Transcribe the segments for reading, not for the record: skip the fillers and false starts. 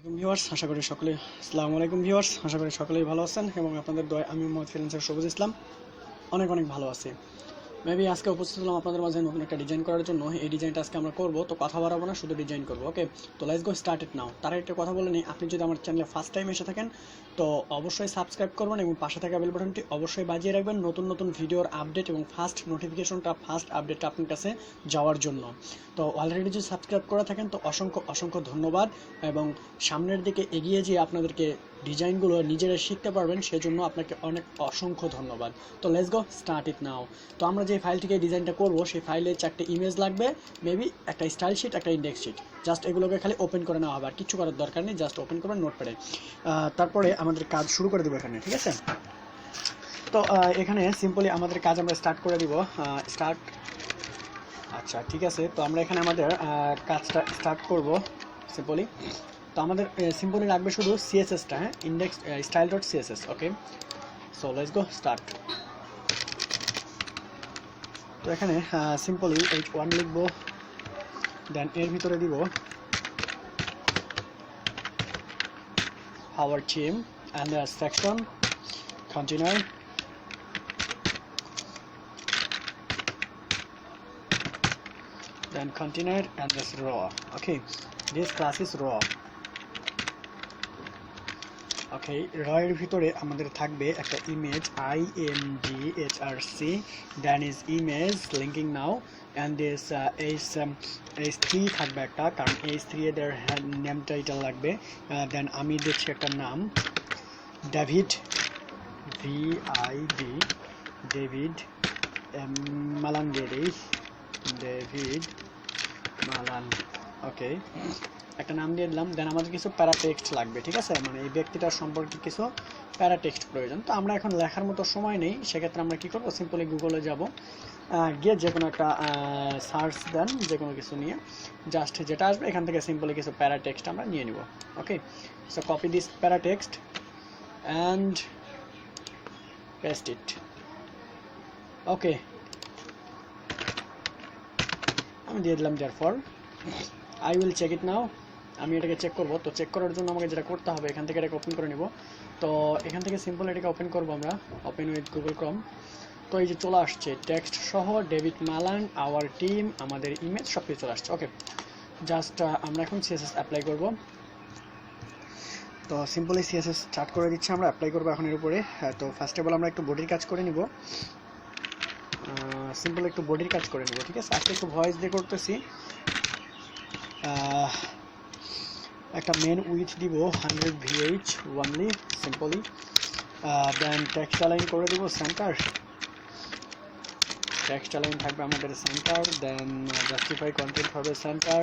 Viewers আশা করি সকলে আসসালামু আলাইকুম ভিউয়ার্স আশা করি সকলেই ভালো আছেন এবং আপনাদের দোয়ায় আমি মোহাম্মদ ফ্রিল্যান্সার সবুজ ইসলাম অনেক ভালো আছি। মেবি আজকে উপস্থিত হলাম আপনাদের মাঝে নতুন একটা ডিজাইন করার জন্য। এই ডিজাইনটা আজকে আমরা করব, তো কথা বাড়াবো না, শুধু ডিজাইন করব। ওকে, তো লেটস গো স্টার্ট ইট নাও। তার একটা কথা বলে নিই, আপনি যদি আমার চ্যানেলে ফার্স্ট টাইম এসে থাকেন তো অবশ্যই সাবস্ক্রাইব করবেন এবং পাশে থাকা বেল বাটনটি অবশ্যই বাজিয়ে রাখবেন নতুন ভিডিওর আপডেট এবং ফার্স্ট নোটিফিকেশনটা, ফার্স্ট আপডেটটা আপনার কাছে যাওয়ার জন্য। তো অলরেডি যদি সাবস্ক্রাইব করে থাকেন তো অসংখ্য ধন্যবাদ এবং সামনের দিকে এগিয়ে যেয়ে আপনাদেরকে ডিজাইনগুলো নিজেরা শিখতে পারবেন, সেজন্য আপনাকে অসংখ্য ধন্যবাদ। তো লেটস গো স্টার্ট ইট নাও। তো আমরা যে ফাইল থেকে ডিজাইনটা করব সেই ফাইলে 4টে ইমেজ লাগবে, মেবি একটা স্টাইল শিট, একটা ইন্ডেক্স শিট। জাস্ট এগুলোকে খালি ওপেন করে নেওয়া হবে, আর কিছু করার দরকার নেই, জাস্ট ওপেন করবেন নোটপ্যাডে। তারপরে আমাদের কাজ শুরু করে দেবো এখানে, ঠিক আছে? তো এখানে সিম্পলি আমাদের কাজ আমরা স্টার্ট করে দিব। স্টার্ট, আচ্ছা ঠিক আছে। তো আমরা এখানে আমাদের কাজটা স্টার্ট করব সিম্পলি। তো আমাদের সিম্পলি লাগবে শুধু সিএসএসটা, হ্যাঁ, index style dot CSS. Okay, so let's go start. তো এখানে সিম্পলি H1 লিখবো, দেন এর ভিতরে দিব our team and the section container, then container and this row. Okay, this class is row. ওকে, রয়ের ভিতরে আমাদের থাকবে একটা image imghrc, then is image linking now, and this h3 থাকবে একটা, কারণ h3 এদের নেম টাইটেল লাগবে। দেন আমি দিচ্ছি একটা নাম ডেভিড, VID, ডেভিড মালান দিয়ে দিই, ডেভিড মালান। ওকে, একটা নাম দিয়ে দিলাম। দেন আমাদের কিছু প্যারাটেক্সট লাগবে, ঠিক আছে? মানে এই ব্যক্তিটার সম্পর্কে কিছু প্যারাটেক্সট প্রয়োজন। তো আমরা এখন লেখার মতো সময় নেই, সেক্ষেত্রে আমরা কি করব, সিম্পলি গুগলে যাব, গিয়ে যে কোনো একটা সার্চ দেন যে কোনো কিছু নিয়ে, জাস্ট যেটা আসবে এখান থেকে সিম্পলি কিছু প্যারাটেক্সট আমরা নিয়ে নিব। Okay, so copy this paratext and paste it. Okay, আমি দিয়ে দিলাম therefore I will check it now। আমি এটাকে চেক করব। তো চেক করার জন্য আমাকে যেটা করতে হবে, এখান থেকে এটাকে ওপেন করে নিব। তো এখান থেকে সিম্পল এটাকে ওপেন করব আমরা, ওপেন উইথ গুগল ক্রোম। তো এই যে চলে আসছে টেক্সট সহ ডেভিড মালান, আওয়ার টিম, আমাদের ইমেজ, সব কিছু চলে আসছে। ওকে, জাস্ট আমরা এখন সিএসএস অ্যাপ্লাই করব। তো সিম্পলি সিএসএস স্টার্ট করে দিচ্ছি, আমরা অ্যাপ্লাই করব এখন এর উপরে। তো ফার্স্ট অফ অল আমরা একটু বডির কাজ করে নিব, সিম্পল একটু বডির কাজ করে নিব, ঠিক আছে? আজকে একটু ভয়েস দিয়ে করতেছি। একটা মেন উইথ দিব 100 VH ওনলি সিম্পলি। দেন টেক্সট অ্যালাইন করে দিব সেন্টার, টেক্সট অ্যালাইন থাকবে আমাদের সেন্টার। দেন জাস্টিফাই কন্টেন্ট হবে সেন্টার।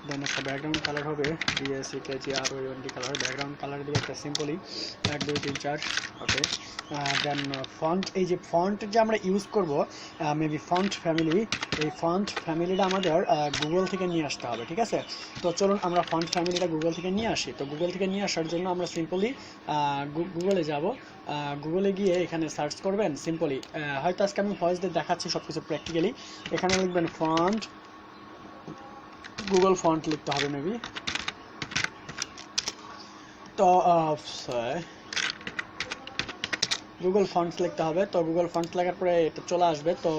দেন একটা ব্যাকগ্রাউন্ড কালার হবে BSEKGROND কালার, ব্যাকগ্রাউন্ড কালার দিয়ে একটা সিম্পলি 1 2 3 4। ওকে, দেন ফন্ট, এই যে ফন্ট যে আমরা ইউজ করব মেবি ফন্ট ফ্যামিলি, এই ফন্ট ফ্যামিলিটা আমাদের গুগল থেকে নিয়ে আসতে হবে, ঠিক আছে? তো চলুন আমরা ফন্ট ফ্যামিলিটা গুগল থেকে নিয়ে আসি। তো গুগল থেকে নিয়ে আসার জন্য আমরা সিম্পলি গুগলে যাব। গুগলে গিয়ে এখানে সার্চ করবেন সিম্পলি, হয়তো আজকে আমি ভয়েস দিয়ে দেখাচ্ছি সব কিছু প্র্যাকটিক্যালি। এখানে লিখবেন ফন্ট, গুগল ফন্ট লিখতে হবে মেবি। তো গুগল ফন্টস লিখতে হবে। তো গুগল ফন্টস লেখার পরে এটা চলে আসবে। তো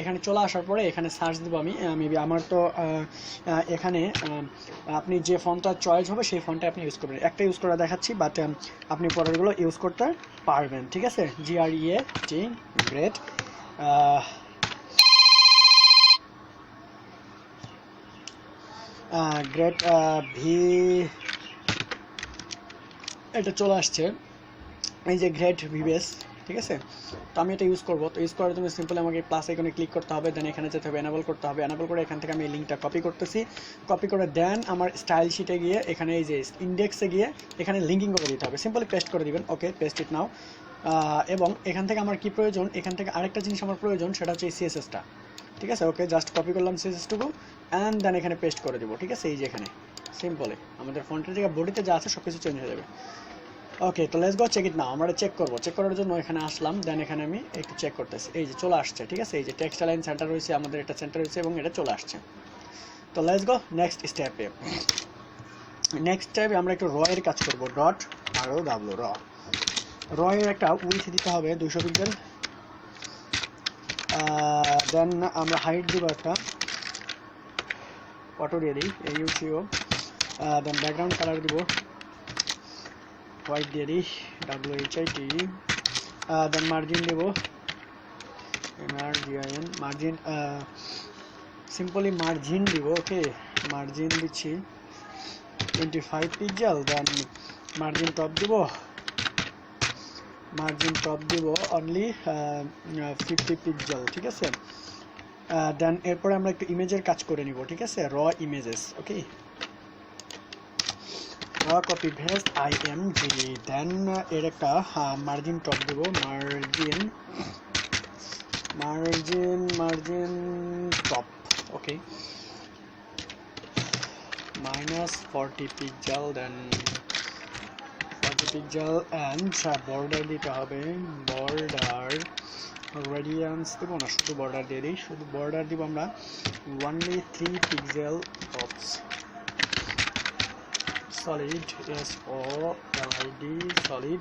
এখানে চলে আসার পরে এখানে সার্চ দেবো আমি, মেবি আমার তো এখানে আপনি যে ফন্টটা চয়েস হবে সেই ফন্টটা আপনি ইউজ করবেন। একটা ইউজ করে দেখাচ্ছি, বাট আপনি পরেরগুলো ইউজ করতে পারবেন, ঠিক আছে? GREAT, great. গ্রেট ভি, এটা চলে আসছে, এই যে গ্রেট ভিবেস, ঠিক আছে? তো আমি এটা ইউজ করব। তো ইউজ করার জন্য সিম্পলি আমাকে প্লাস আইকনে ক্লিক করতে হবে, দেন এখানে যেতে হবে এনেবল করতে হবে। এনেবল করে এখান থেকে আমি এই লিঙ্কটা কপি করতেছি, কপি করে দেন আমার স্টাইল শিটে গিয়ে এখানে এই যে ইন্ডেক্সে গিয়ে এখানে লিঙ্কিং করে দিতে হবে, সিম্পলি পেস্ট করে দিবেন। ওকে, পেস্ট ইট নাও। এবং এখান থেকে আমার কি প্রয়োজন, এখান থেকে আরেকটা জিনিস আমার প্রয়োজন, সেটা হচ্ছে এই সিএসএসটা, ঠিক আছে? ওকে, জাস্ট কপি করলাম সিএসএসটুকু অ্যান্ড দেন এখানে পেস্ট করে দিব, ঠিক আছে? এই যে এখানে সিম্পলি আমাদের ফন্টের জায়গায় বডিতে যা আছে সব কিছু চেঞ্জ হয়ে যাবে। ওকে, তো লেটস গো চেক ইট নাও। আমরা চেক করব, চেক করার জন্য এখানে আসলাম, দেন এখানে আমি একটু চেক করতেছি। এই যে চলে আসছে, ঠিক আছে? এই যে টেক্সট অ্যালাইন সেন্টার রয়েছে, আমাদের এটা সেন্টার রয়েছে এবং এটা চলে আসছে। তো লেটস গো নেক্সট স্টেপে। নেক্সট স্টেপে আমরা একটু র এর কাজ করব, ডট আর ও ডাব্লিউ র এর একটা উইডথ দিতে হবে 200 পিক্সেল। দেন আমরা হাইট দিব একটা অটো দিয়ে দিই ইউসিও। দেন ব্যাকগ্রাউন্ড কালার দিব হোয়াইট দিয়ে দিই WHIT। দেন মার্জিন দিব MRGIN, মার্জিন সিম্পলি মার্জিন দিব। ওকে, মার্জিন দিচ্ছি 25 পিক্সেল। দেন মার্জিন টপ দিব অনলি 50 পিক্সেল, ঠিক আছে। দেন এরপরে আমরা একটু ইমেজের কাজ করে নিব, ঠিক আছে, র ইমেজেস। ওকে, র কপি পেস্ট IMG। দেন এর একটা মার্জিন টপ দিব, margin top. Okay, -40 pixel. Then 40 pixel and border দিতে হবে, বর্ডার রেডিয়ান্স দেবো না, শুধু বর্ডার দিয়ে দিই। শুধু বর্ডার দিব আমরা only 3 pixel tops, solid SOLID solid.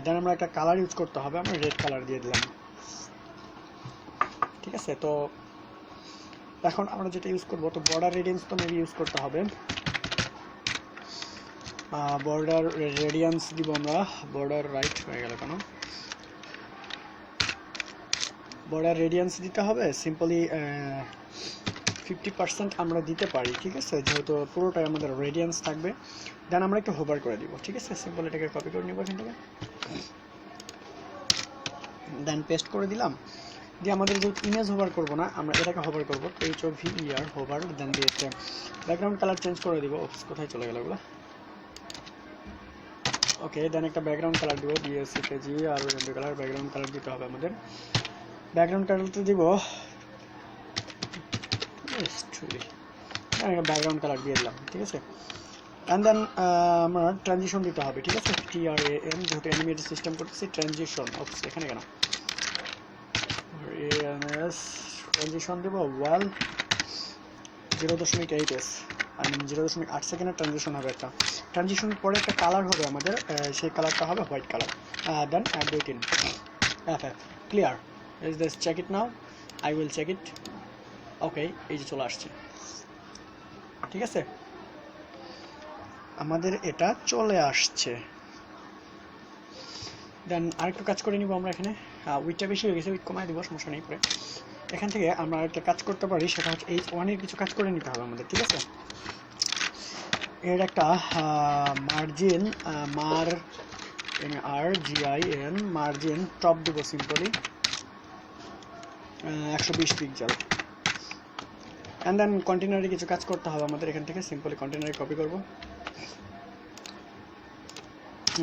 Then আমরা একটা কালার ইউজ করতে হবে, আমরা রেড কালার দিয়ে দিলাম, ঠিক আছে। তো এখন আমরা যেটা ইউজ করবো, তো বর্ডার রেডিয়ান্স তো মেবি ইউজ করতে হবে। বর্ডার রেডিয়ান্স দিব আমরা, বর্ডার রাইট হয়ে গেল কেন, বর্ডার রেডিয়ান্স দিতে হবে সিম্পলি 50% আমরা দিতে পারি, ঠিক আছে, যেহেতু পুরোটাই আমাদের রেডিয়ান্স থাকবে। দেন আমরা একটু হোভার করে দিব, ঠিক আছে। সিম্পল এটাকে কপি করে নিব এখান থেকে, দেন পেস্ট করে দিলাম। দিয়ে আমাদের যেহেতু ইমেজ হোভার করবো না, আমরা এটাকে হোভার করবো, HOVER হোভার। দেন দিয়েছে ব্যাকগ্রাউন্ড কালার চেঞ্জ করে দিব। কোথায় চলে গেল ওগুলো? ওকে, দেন একটা ব্যাকগ্রাউন্ড কালার দিব, BSCKG আর কালার ব্যাকগ্রাউন্ড কালার দিতে হবে আমাদের। ব্যাকগ্রাউন্ড কালারটা দিব ব্যাকগ্রাউন্ড কালার দিয়ে দিলাম, ঠিক আছে। অ্যান্ড দেন আমার ট্রানজিশন দিতে হবে, ঠিক আছে, TRAN, যেহেতু অ্যানিমেটেড সিস্টেম করতেছি, ট্রানজিশন। এখানে কেন ANS ট্রানজিশন দেবো 0.8s, 0.8 সেকেন্ডের ট্রানজিশন হবে। একটা ট্রানজিশনের পরে একটা কালার হবে আমাদের, সেই কালারটা হবে white colour. Then built in FF clear. Is this, check it now, I will check it. Okay, এই যে চলে আসছে, ঠিক আছে, আমাদের এটা চলে আসছে। দেন আরেকটু কাজ করে নিব আমরা এখানে। উইথটা বেশি হয়ে গেছে, উইথ কমাই দিব, সমস্যা নেই। পরে এখান থেকে আমরা একটা কাজ করতে পারি, সেটা হচ্ছে H1 এর কিছু কাজ করে নিতে হবে আমাদের, ঠিক আছে। এর একটা মার্জিন MRGIN মার্জিন টপ দিব সিম্পলি 120 পিক্সেল। অ্যান্ড দেন কন্টেনারে কিছু কাজ করতে হবে আমাদের, এখান থেকে সিম্পলি কন্টেনারে কপি করব।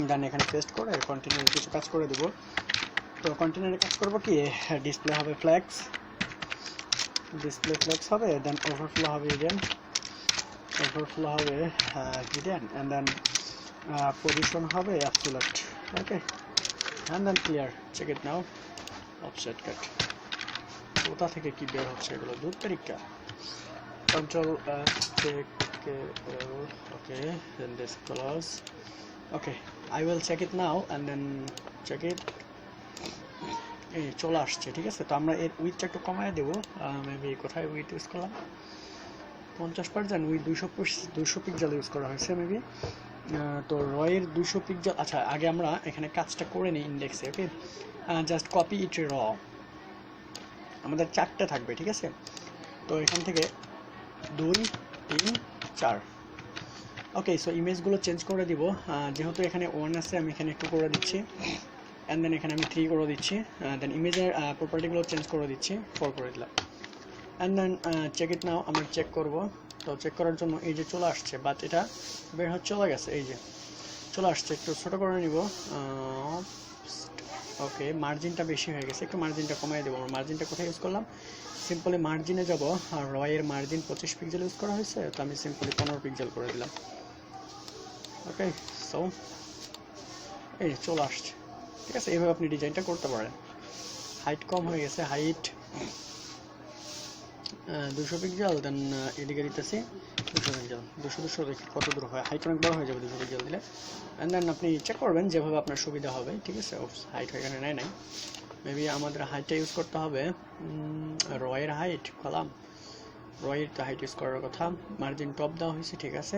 দেন এখানে পেস্ট করে কন্টেনারে কিছু কাজ করে দেব। তো কন্টেনারে কাজ করব কি, ডিসপ্লে হবে ফ্ল্যাক্স, হবে। দেন ওভারফ্লো হবে ইভেন্ট, হবে হিডেন। অ্যান্ড দেন পজিশন হবে absolute. Okay, and then clear, check it now. Offset cut, কোথা থেকে কি বের হচ্ছে এগুলো, দূর তারিখা। Control check okay, then this close. Okay, I will check it now and then check it. এই চলে আসছে, ঠিক আছে। তো আমরা এর উইথটা একটু কমায় দেবো, মেবি কোথায় উইথ ইউজ করলাম 50%, উইথ 200 পিক্সেল ইউজ করা হয়েছে মেবি। তো রয়ের 200 পিক্সেল। আচ্ছা, আগে আমরা এখানে কাজটা করে নিই ইন্ডেক্সে। ওকে, জাস্ট কপি ইট র, আমাদের 4টে থাকবে, ঠিক আছে। তো এখান থেকে 2 3 4। ওকে, সো ইমেজগুলো চেঞ্জ করে দিব, যেহেতু এখানে 1 আছে আমি এখানে 2 করে দিচ্ছি। অ্যান্ড দেন এখানে আমি 3 করে দিচ্ছি। দেন ইমেজের প্রপার্টিগুলো চেঞ্জ করে দিচ্ছি, 4 করে দিলাম। অ্যান্ড দেন চেক ইট নাও, আমরা চেক করব। তো চেক করার জন্য এই যে চলে আসছে, বাট এটা বের হচ্ছে, চলে গেছে, এই যে চলে আসছে। একটু ছোটো করে নিব। ওকে, মার্জিনটা বেশি হয়ে গেছে, একটু মার্জিনটা কমাই দেবো। মার্জিনটা কোথায় ইউজ করলাম, সিম্পলি মার্জিনে যাব। আর রয়ের মার্জিন 25 পিক্সেল ইউজ করা হয়েছে, তো আমি সিম্পলি 15 পিক্সেল করে দিলাম। ওকে, সো এই চলে আসছে, ঠিক আছে। এইভাবে আপনি ডিজাইনটা করতে পারেন। হাইট কম হয়ে গেছে, হাইট 200 পিক্সেল, দেন এদিকে দিতেছি 200 পিক্সেল, 200 দেখি কত দূর হয়, হাইট অনেক বড় হয়ে যাবে 200 পিক্সেল দিলে। অ্যান্ড দেন আপনি চেক করবেন যেভাবে আপনার সুবিধা হবে, ঠিক আছে। হাইট এখানে নাই, মেবি আমাদের হাইটটা ইউজ করতে হবে রয়ের হাইট, কলাম রয়ের তো হাইট ইউজ করার কথা। মার্জিন টপ দেওয়া হয়েছে, ঠিক আছে।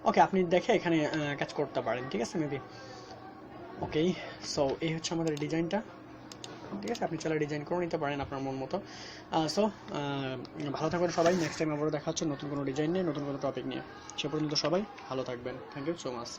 ওকে, আপনি দেখে এখানে কাজ করতে পারেন, ঠিক আছে মেবি। ওকে, সো এই হচ্ছে আমাদের ডিজাইনটা, ঠিক আছে। আপনি চলে ডিজাইন করে নিতে পারেন আপনার মন মতো। সো ভালো থাকবেন সবাই, নেক্সট টাইম আবারও দেখা হচ্ছে নতুন কোনো ডিজাইন নিয়ে, নতুন কোনো টপিক নিয়ে। সে পর্যন্ত সবাই ভালো থাকবেন। Thank you so much.